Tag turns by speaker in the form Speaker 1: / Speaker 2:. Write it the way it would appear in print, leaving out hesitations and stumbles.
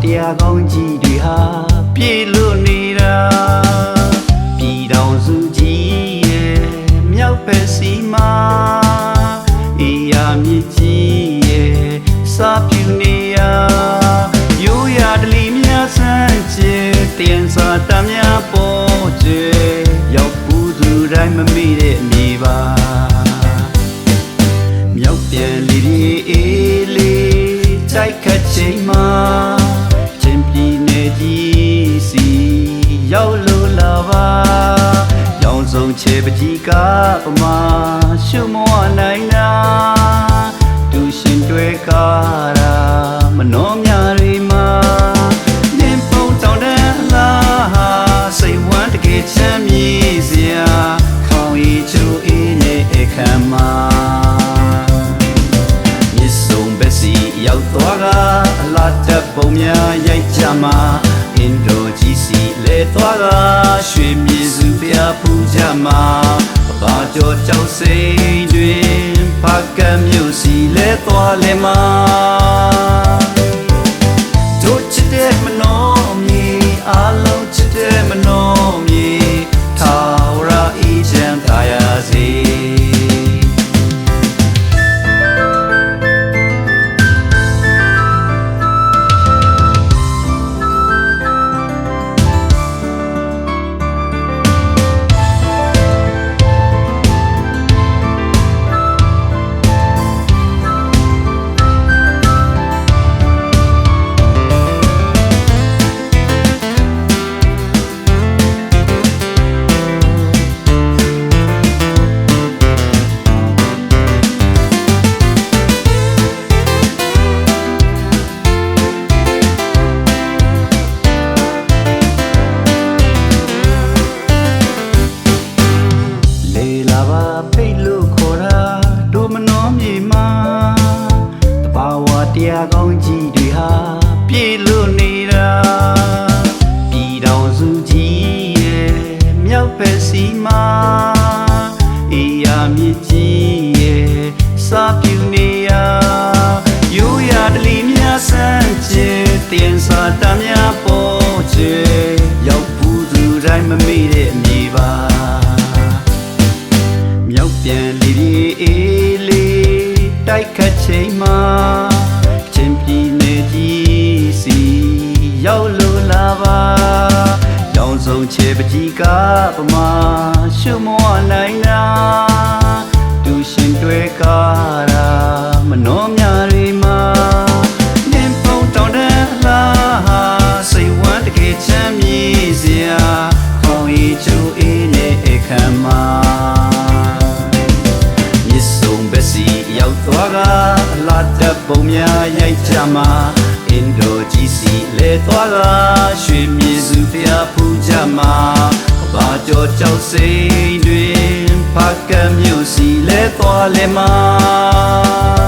Speaker 1: တရားကောင်းကြီးတွေဟာပြေလို့နေတာပြည်တော်စုကြီးရဲ့မြောက်ဘက်စီမှာအေးရမြစ်ကြီးရဲ့စာပြူနေရရိုးရာဒလီများဆန်းကျဲတင်စာတများပေါ်ကျဲရောက်ဘူးသူတိုင်းမမေ့တဲ့မြေပါမြောက်ပြန်လီအေးလေးတိုက်ခတ်ချိန်မှာချင်းပြည်နယ်ကြီးစီရောက်လို့လာပါရောင်စုံချေပကြီးကပမာရှုမောနိုင်တာသူရှင်တွေကားတာမနှောမြတွေမှာနင်းပုံတောင်းတဲ့လားစိတ်ဝမ်းတကယ်ချမ်းမြေ့စရာခေါင်းရည်ချိုးအေးနဲ့အခမ်းမှာမြစ်စုံပဲစီရောက်သွားကအလားတက်ပုံများရိုက်ကြမှာအင်ဒိုကြီးစီလဲသွားကရွှေမြေစုပြဖူးကြမှာဘာကြောကြောက်စိတ်တွင်ဖကံမြို့စီလဲသွားလဲမှာတို့ချစ်တဲ့မနှောမြေအားလုံးချစ်တဲ့မနှောမြေထာဝရအေးချမ်းသာရစေဖိတ်လို့ခေါ်တာတို့မနှောမြေမှာတဘာဝတရားကောင်းကြီးတွေဟာပြေလို့နေတာပြည်တော်စုကြီးရဲ့မြောက်ဘက်စီမှာအေးရမြစ်ကြီးရဲ့စာပြူနေရရိုးရာဒလီများဆန်းကျဲတင်စာတများပေါ်ကျဲရောက်ဘူးသူတိုင်းမမေ့တဲ့မြေပါပြန်လီအေးလေးတိုက်ခတ်ချိန်မှာချင်းပြည်နယ်ကြီးစီရောက်လို့လာပါရောင်စုံချေပကြီးကပမာရှုမောနိုင်တာသူရှင်တွေကားတာမနှောမြတွေမှာနင်းပုံတောင်းတဲ့လားစိတ်ဝမ်းတကယ်ချမ်းမြေ့စရာခေါင်းရည်ချိုးအေးနဲ့အခမ်းမှာရောက်သွားကအလားတက်ပုံများရိုက်ကြမှာအင်ဒိုကြီးစီလဲသွားကရွှေမြေစုပြဖူးကြမှာဘာကြောကြောက်စိတ်တွင်ဖကံမြို့စီလဲသွားလဲမှာ